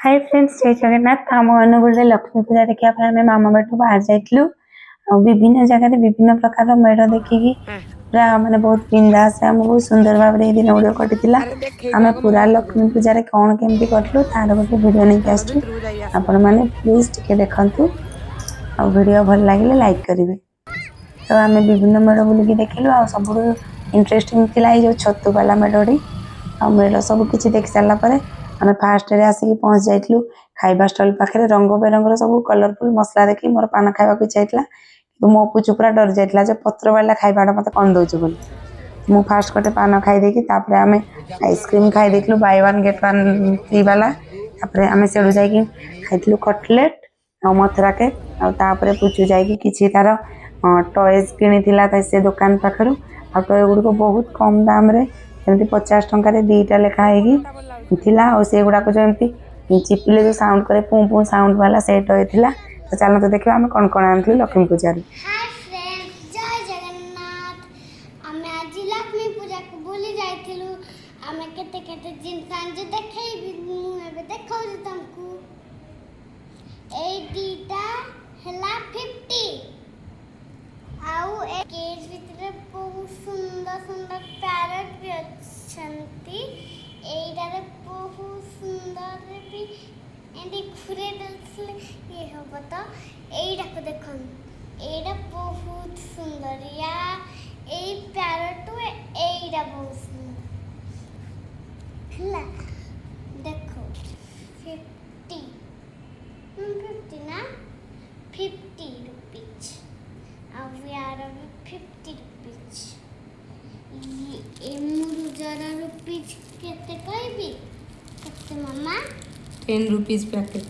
Hi friends, जय जगन्नाथ। आम अनुगुल लक्ष्मी पूजा देखा आम मामा बाटू बाहर जाइलु। विभिन्न जगह विभिन्न प्रकार मेढ़ देखिकी पूरा माने बहुत बिंदास आमको सुंदर भाव दिन गुड़िक कटी। आम पूरा लक्ष्मी पूजा कौन केमती करूँ तार गोटे भिड नहीं आसू। आपण मैंने प्लीज टे देखु आ भिड भल लगे लाइक करेंगे। तो आम विभिन्न मेढ़ बुलिकी देखिलु। आ सब इंटरेस्टिंग थी जो छतुवाला मेढ़ी आ मेढ़ सब किसी देख सारापर आम फास्ट आसिक पहुँच जाइलु खाइबा स्टल पाखे। रंग बेरंगर सब कलरफुल मसला देखी मोर पान खावा इच्छा होता कि मो पुचु पूरा डर जाता जो पत्र वाला खाइबाटा मत कौन दौर बोली। मु फास्ट गोटे पान खाई आम आइसक्रीम खाई देखलु buy one get one free वाला। आम से खाई कटलेट आ मथुरा केक आपर पुचु जाकि किसी तार टॉयज कि से दुकान पाखर आ टॉय गुड़िक बहुत कम दाम रे 50 टकर दीटा लेखाई थिला। और से गुड़ाक जमी चिपिले जो साउंड करे पुँ पुँ साउंड वाला से टॉय थिला। तो चलो तो देखा आम कौन कौन आनी लक्ष्मी पूजा। हाय फ्रेंड्स, जय जगन्नाथ। आमे आज लक्ष्मी पूजा को बुली जाइथिलु। आमे केते केते जिनस आंजे देखैबी मु एबे देखौजी तुमको। ए दीटा हला 50 आउ ए केज भितरे बहुत सुंदर सुंदर पैरट भी अछंती। एइडारे बहुत सुंदर भी एंडी खुरे दलसले ये होबो तो एइडा को देखन। एइडा बहुत सुंदर या ए पैरट एइडा बहुत सुंदर हला। देखो 50 ना 50 रुपीज अब यार 50 रुपीज ये मुरुजरा रुपीज केते कहबी केते मामा 10 रुपीज पैकेट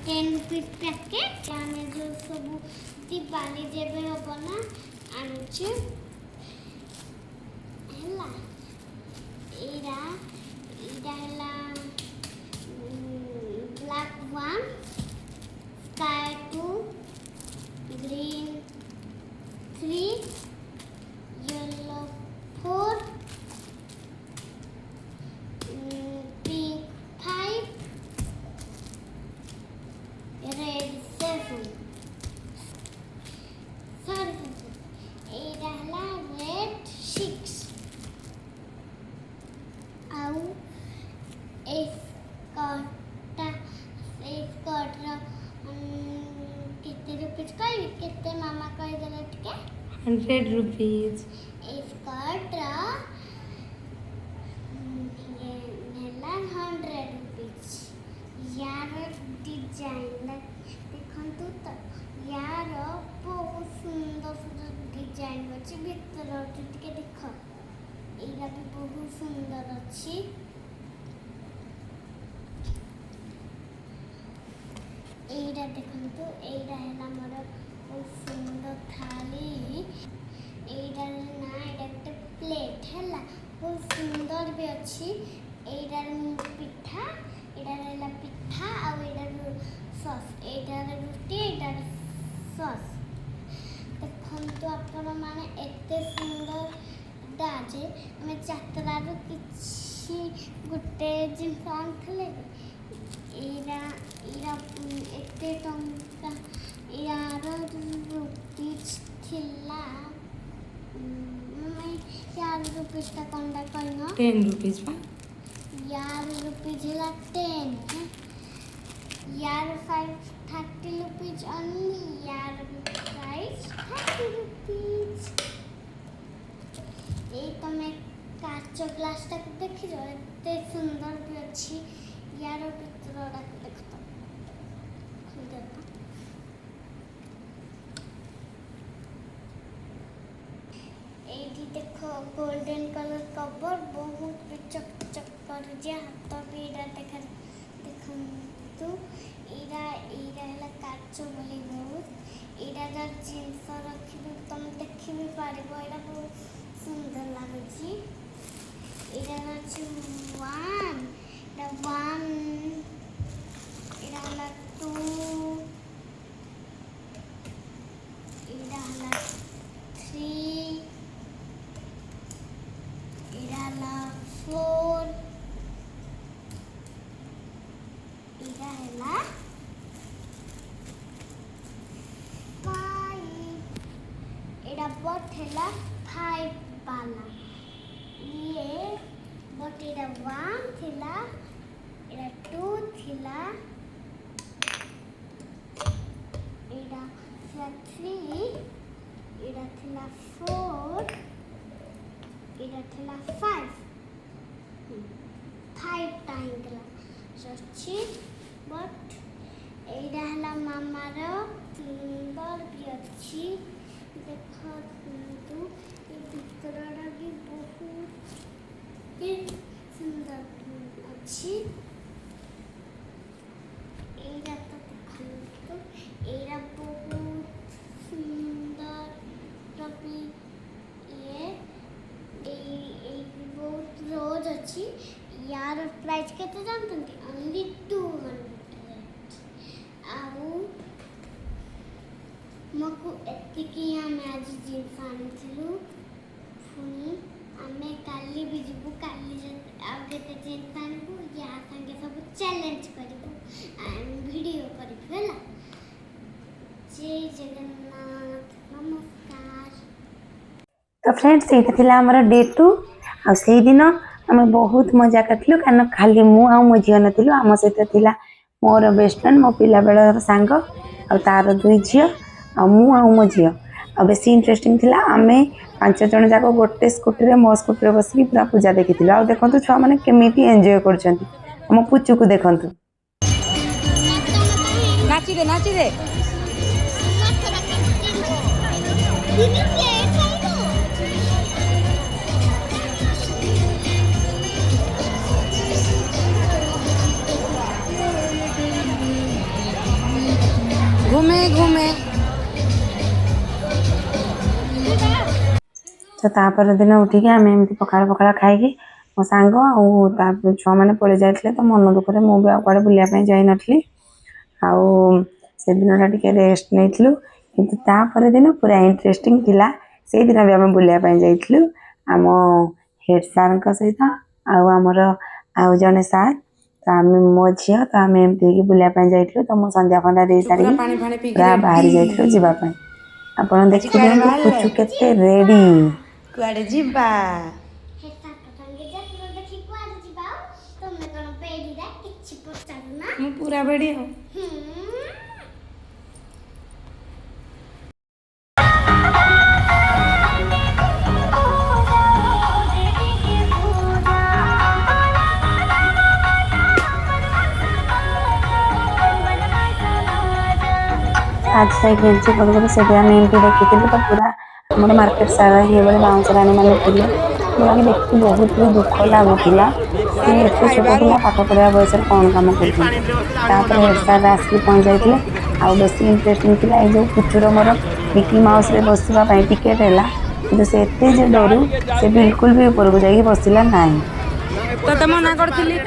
10 रुपीज पैकेट आमे जो सब दिवाली जेबे होबो ना आनछे हला। एरा हला black 1 sky 2 green 3 yellow 4 pink 5 red 7 sorry एटा हला रेड 6 आउ स्कर्टर केते रुपीज कहबी केते मामा कहि देले टिके 100 रुपीज स्कर्ट ये नेला 100 रुपीज यार डिजाइन देखंतु तो यार बहुत सुंदर सुंदर डिजाइन अछि भीतर टिके देख। एरा भी बहुत सुंदर अछि। एरा देखंतु एरा हैला मोर बहुत सुंदर थाली। एरा ना एरा एक प्लेट हैला बहुत सुंदर भी अछि। एरा पिठा एरा हैला पिठा आ एरा सॉस एरा रोटी एरा सॉस देखंतु आपण माने एते सुंदर दाजे हमें यात्रा रो किछि गुटे जिंस आनथले एरा एरा एते टंका यार रुपीज थिला यार रुपीज ता कोंडा कहना 10 रुपीज पा यार रुपीज हला 10 यार 30 रुपीज ओनली यार प्राइस 30 रुपीज। ए तमे काच ग्लास टा देखि जो एते सुंदर भी अछि। यार भितरडा देखतो खुल देता एठी देखो गोल्डन कलर कवर बहुत भी चकचक कर जे हाथ बीड़ा देखा देखंतु एरा हला काच बोली बहुत एरा जा जिंस रखिबे तुम देखि भी पारिबो। एरा बहुत सुंदर लागछि। एरा अछि 1 एरा हला 2 एरा हला 3 एरा हला 4 ଏଇଟା ହେଲା 5 ଏଇଟା ବଟ୍ ହେଲା 5 ବାଲା ଇଏ ବଟ୍ ଏଇଟା 1 ଥିଲା ଏଇଟା 2 ଥିଲା ଏଇଟା ଥିଲା 3 ଏଇଟା ଥିଲା 4 ଏଇଟା ଥିଲା 5 ଟା ହେଇଥିଲା ଅଛି ବଟ୍ ଏଇଟା ହେଲା ମାମାର ସୁନ୍ଦର ବି ଅଛି ଦେଖନ୍ତୁ ଏ ଭିତରଟା ବି ବହୁତ ସୁନ୍ଦର ଅଛି ଏଇଟା ତ ଦେଖନ୍ତୁ ଏଇଟା ବହୁତ ସୁନ୍ଦର ବି ଇଏ ଏଇ ବହୁତ ରୋଜ୍ ଅଛି यार प्राइस केते जानते ओनली 200 आउ मको एतिकी हमें आज जींस आनिथिलु पुनी हमें काली भी जीबु काली आ केते जींस आनिबु या संगे सब चैलेंज करिबु वीडियो करिबु हला जय जगन्नाथ नमस्कार। तो फ्रेंड्स ये थिला हमर डे 2 आ सेही दिन आमे बहुत मजा करथिलु कारण खाली मु आ मो झियो नथिलु आम सहित थिला मोर बेस्ट फ्रेंड मो पिला बेलर सांग आ तार 2 झियो आ मु आ मो झियो आ बेसी इंटरेस्टिंग थिला आमे 5 जण जाको गोटे स्कूटी रे मो स्कूटी रे बसी पूरा पूजा देखिथिलु आ देखंतु छुआ माने केमिति एन्जॉय करछंती हम पुचु को देखंतु नाची दे घूमे तो तापर दिन उठिक आम एमती पखाड़ पखाड़ खाई मो सांग छुआ मैंने पड़े जाते तो मन दुखरे मुझे आड़े बुलायापी जाई नी से दिन टे रेस्ट नहीं कि तापर दिन पूरा इंटरेस्टिंग थिला से दिन भी आम बुलायापी जाइलु आम हेड सार सहित आमर आउ जड़े सार तो आम मो झी तो आम एमती बुलायापी जाइलु तो मुझे संध्या फंदा दे सारी पूरा बाहरी जाइलु जीवाई आप देखिए पुचु केते रेडी कुआडे जीवा हेता पतंगे जत्रो देखि कुआडे जीवा तमे कोन पेडी रे किछि पचारु ना मु पूरा बेडी हो आज से घेची पड़े से एमती देखी तो पूरा आम मार्केट सारा ये बड़े बाउंस राणी मैंने थे जोड़ा देखिए बहुत भी दुख लगुला एत छोट पिला पाठ पढ़ा बयस कौन कम कर हेड सार आसिक पहुँच जाते आउ बेस इंटरेस्टिंग थी जो पुचुर मोर मिकी माउस रे बसवाई टिकेट है कि से एत जो डरू से बिल्कुल भी ऊपर को जाइए बसला ना तो मना करथिली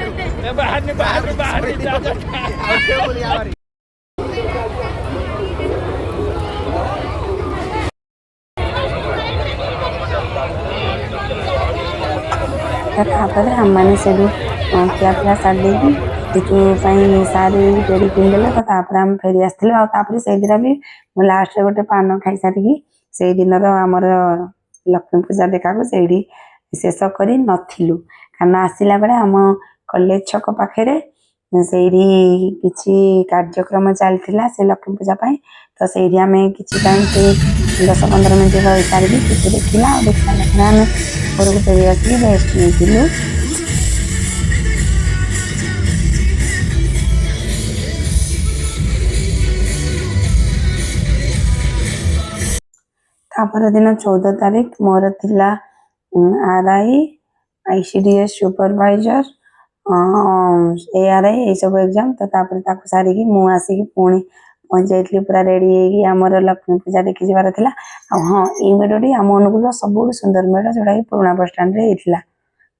तापर आम मैंने से क्या पिला सार देगी टीचू सारी पेड़ी किनदे तो आम फेरी आसलु से दिन भी लास्ट गोटे पान खाई सारिकी से दिन आमर लक्ष्मी पूजा देखा से शेष कर नथिलु कारण आसला बेले आम कॉलेज छक पाखे से कार्यक्रम चलता से लक्ष्मी पूजा तो से आम कि 10-15 मिनट रही सारी किसी देखला देख सारा आम घर को फेरी आसिक रेस्ट नहीं तापर दिन 14 तारीख मोर थिला RI ICDS सुपरवाइजर ARI ये सब एग्जाम तो सारिकी मुझे आसिक पुणी पहुँच जाइली पूरा रेडी होगी आमर लक्ष्मी पूजा देखी जबार था हाँ ये मेढ़टी आम अनुकूल सब सुंदर मेढ़ जोड़ा कि पुराना बस स्टाण्ड होता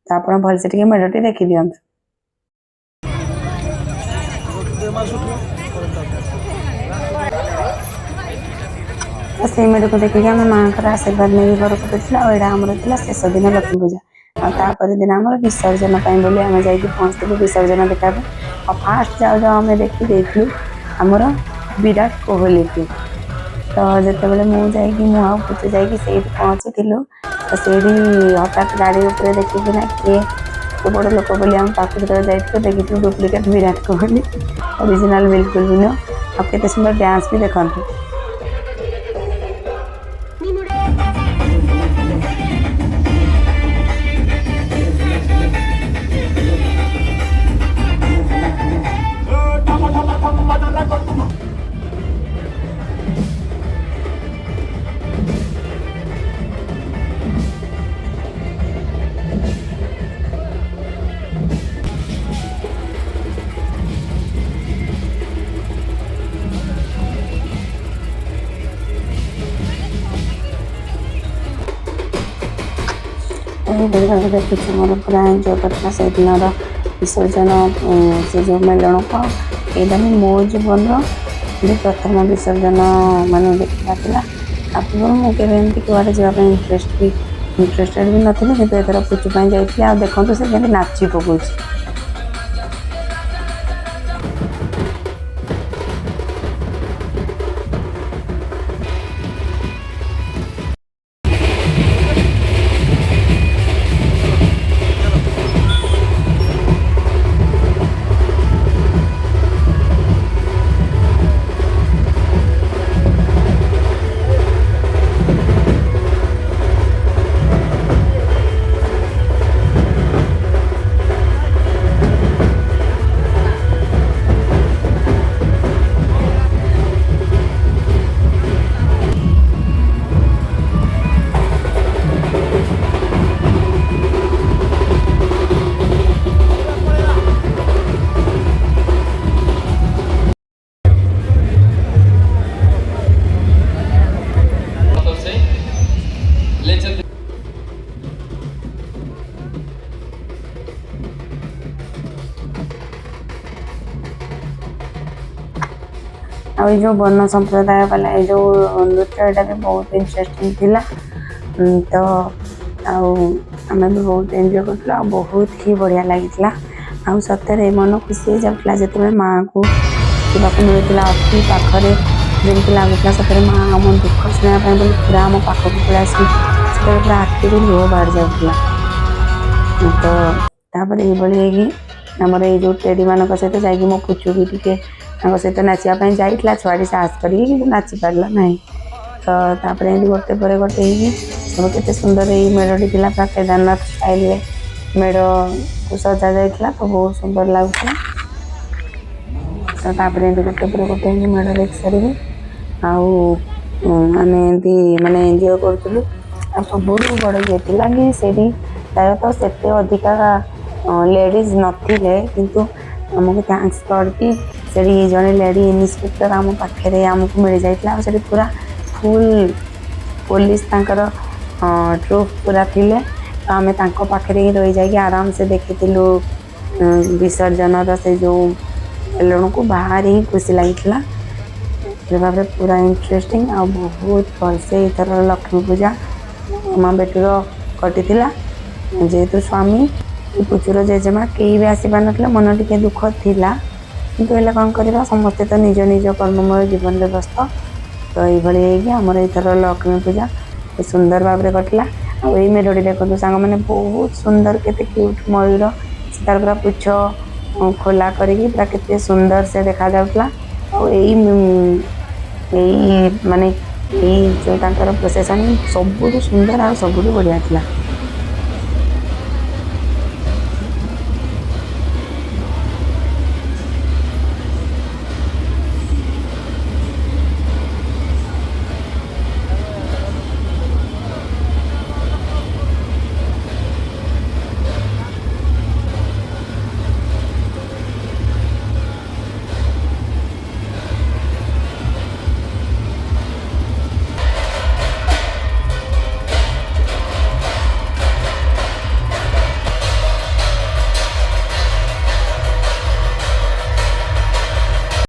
तो आप भलसे टे मेढ़टी देखी दिखाँ तो से मेढ़ को देखिए आम माँ आशीर्वाद नहीं घर को यहाँ आमर शेष दिन लक्ष्मी पूजा ଆଉ ତାପରେ ଦିନ ଆମର ବିସର୍ଜନ ପାଇଁ ବୋଲି ଆମେ ଯାଇକି ପହଞ୍ଚିଥିଲୁ ବିସର୍ଜନ ଦେଖିବା ପାଇଁ। ଆଉ ଫାଷ୍ଟ ଯାଉ ଯାଉ ଆମେ ଦେଖିଦେଇଥିଲୁ ଆମର ବିରାଟ କୋହଲିକୁ। ତ ଯେତେବେଳେ ମୁଁ ଆଉ ପୁଚୁ ଯାଇକି ସେଇଠି ପହଞ୍ଚିଥିଲୁ, ତ ସେଇଠି ହଠାତ୍ ଗାଡ଼ି ଉପରେ ଦେଖିକିନା କିଏ ଏତେ ବଡ଼ ଲୋକ ବୋଲି ଆମେ ପାଖକୁ ଯେତେବେଳେ ଯାଇଥିଲୁ ଦେଖିଥିଲୁ ଡୁପ୍ଲିକେଟ୍ ବିରାଟ କୋହଲି, ଅରିଜିନାଲ୍ ବିଲକୁଲ ବି ନୁହଁ। ଆଉ କେତେ ସୁନ୍ଦର ଡ୍ୟାନ୍ସ ବି ଦେଖନ୍ତୁ। ଏଇଭଳି ଭାବରେ ଦେଖୁଛୁ ମୋର ପୁରା ଏନ୍ଜୟ କରିଥିଲା ସେଦିନର ବିସର୍ଜନ, ସେ ଯେଉଁ ମେଲଣକୁ। ଏଇଟା ହିଁ ମୋ ଜୀବନର ପ୍ରଥମ ବିସର୍ଜନ ମାନେ ଦେଖିବା ଥିଲା। ଆଗରୁ ମୁଁ କେବେ ଏମିତି କୁଆଡ଼େ ଯିବା ପାଇଁ ଇଣ୍ଟରେଷ୍ଟେଡ୍ ବି ନଥିଲି, କିନ୍ତୁ ଏଥର ପୁଚୁ ପାଇଁ ଯାଇଥିଲି। ଆଉ ଦେଖନ୍ତୁ ସେ କେମିତି ନାଚି ପକଉଛି। ଆଉ ଏଇ ଯେଉଁ ବନ ସମ୍ପ୍ରଦାୟ ବାଲା ଏଇ ଯେଉଁ ନୃତ୍ୟ, ଏଇଟା ବି ବହୁତ ଇଣ୍ଟରେଷ୍ଟିଂ ଥିଲା। ତ ଆଉ ଆମେ ବି ବହୁତ ଏନ୍ଜୟ କରୁଥିଲୁ, ଆଉ ବହୁତ ହି ବଢ଼ିଆ ଲାଗିଥିଲା। ଆଉ ସତରେ ମନ ଖୁସି ହେଇଯାଉଥିଲା ଯେତେବେଳେ ମାଆକୁ ଦେଖିବାକୁ ମିଳୁଥିଲା ଅତି ପାଖରେ। ଯେମିତି ଲାଗୁଥିଲା ସତରେ ମାଆ ଆମ ଦୁଃଖ ଶୁଣିବା ପାଇଁ ବୋଲି ପୁରା ଆମ ପାଖକୁ ପଳେଇ ଆସିକି ସେତେବେଳେ ପୁରା ଆଖିରୁ ଲୁହ ବାହାରି ଯାଉଥିଲା। ତ ତାପରେ ଏଇଭଳି ହେଇକି ଆମର ଏଇ ଯେଉଁ ଟେଡ଼ିମାନଙ୍କ ସହିତ ଯାଇକି ମୋ ପୁଚୁ ବି ଟିକେ ତାଙ୍କ ସହିତ ନାଚିବା ପାଇଁ ଯାଇଥିଲା, ଛୁଆଟି ସାହସ କରିକି କିନ୍ତୁ ନାଚି ପାରିଲା ନାହିଁ। ତ ତାପରେ ଏମିତି ଗୋଟେ ପରେ ଗୋଟେ ହେଇକି ସବୁ କେତେ ସୁନ୍ଦର ଏଇ ମେଢ଼ଟି ଥିଲା, ପୁରା କେଦାରନାଥ ଷ୍ଟାଇଲ୍ରେ ମେଢ଼କୁ ସଜା ଯାଇଥିଲା। ତ ବହୁତ ସୁନ୍ଦର ଲାଗୁଥିଲା। ତ ତାପରେ ଏମିତି ଗୋଟେ ପରେ ଗୋଟେ ହେଇକି ମେଢ଼ ଦେଖି ସାରିକି ଆଉ ଆମେ ଏମିତି ମାନେ ଏନ୍ଜୟ କରୁଥିଲୁ। ଆଉ ସବୁଠୁ ବଡ଼ ଇଏ ଥିଲା କି ସେଇଠି ପ୍ରାୟତଃ ସେତେ ଅଧିକା ଲେଡ଼ିଜ୍ ନଥିଲେ, କିନ୍ତୁ ଆମକୁ ଥ୍ୟାଙ୍କସ୍ କରିକି ସେଠି ଜଣେ ଲେଡ଼ି ଇନ୍ସପେକ୍ଟର ଆମ ପାଖରେ ଆମକୁ ମିଳିଯାଇଥିଲା। ଆଉ ସେଠି ପୁରା ଫୁଲ୍ ପୋଲିସ ତାଙ୍କର ଟ୍ରୁପ୍ ପୁରା ଥିଲେ। ତ ଆମେ ତାଙ୍କ ପାଖରେ ହିଁ ରହିଯାଇକି ଆରାମସେ ଦେଖିଥିଲୁ ବିସର୍ଜନର ସେ ଯେଉଁ ମେଲଣକୁ। ଭାରି ହିଁ ଖୁସି ଲାଗିଥିଲା। ସେ ଭାବରେ ପୁରା ଇଣ୍ଟରେଷ୍ଟିଂ ଆଉ ବହୁତ ଭଲସେ ଏଥର ଲକ୍ଷ୍ମୀ ପୂଜା ମା ବେଟୁର କଟିଥିଲା। ଯେହେତୁ ସ୍ୱାମୀ ପୁଚୁର ଜେଜେମା କେହି ବି ଆସିପାରିନଥିଲେ, ମନ ଟିକେ ଦୁଃଖ ଥିଲା, କିନ୍ତୁ ହେଲେ କ'ଣ କରିବା, ସମସ୍ତେ ତ ନିଜ ନିଜ କର୍ମମୟ ଜୀବନରେ ବ୍ୟସ୍ତ। ତ ଏଇଭଳି ହେଇକି ଆମର ଏଥର ଲକ୍ଷ୍ମୀ ପୂଜା ସୁନ୍ଦର ଭାବରେ କଟିଲା। ଆଉ ଏଇ ମେଢ଼ଟି ଦେଖନ୍ତୁ ସାଙ୍ଗମାନେ, ବହୁତ ସୁନ୍ଦର, କେତେ କ୍ୟୁଟ୍ ମୟୂର, ସେ ତାର ପୁରା ପୁଚ୍ଛ ଖୋଲା କରିକି ପୁରା କେତେ ସୁନ୍ଦର ସେ ଦେଖାଯାଉଥିଲା। ଆଉ ଏଇ ମାନେ ଏଇ ଯେଉଁ ତାଙ୍କର ପ୍ରୋସେସନ୍ ସବୁଠୁ ସୁନ୍ଦର ଆଉ ସବୁଠୁ ବଢ଼ିଆ ଥିଲା।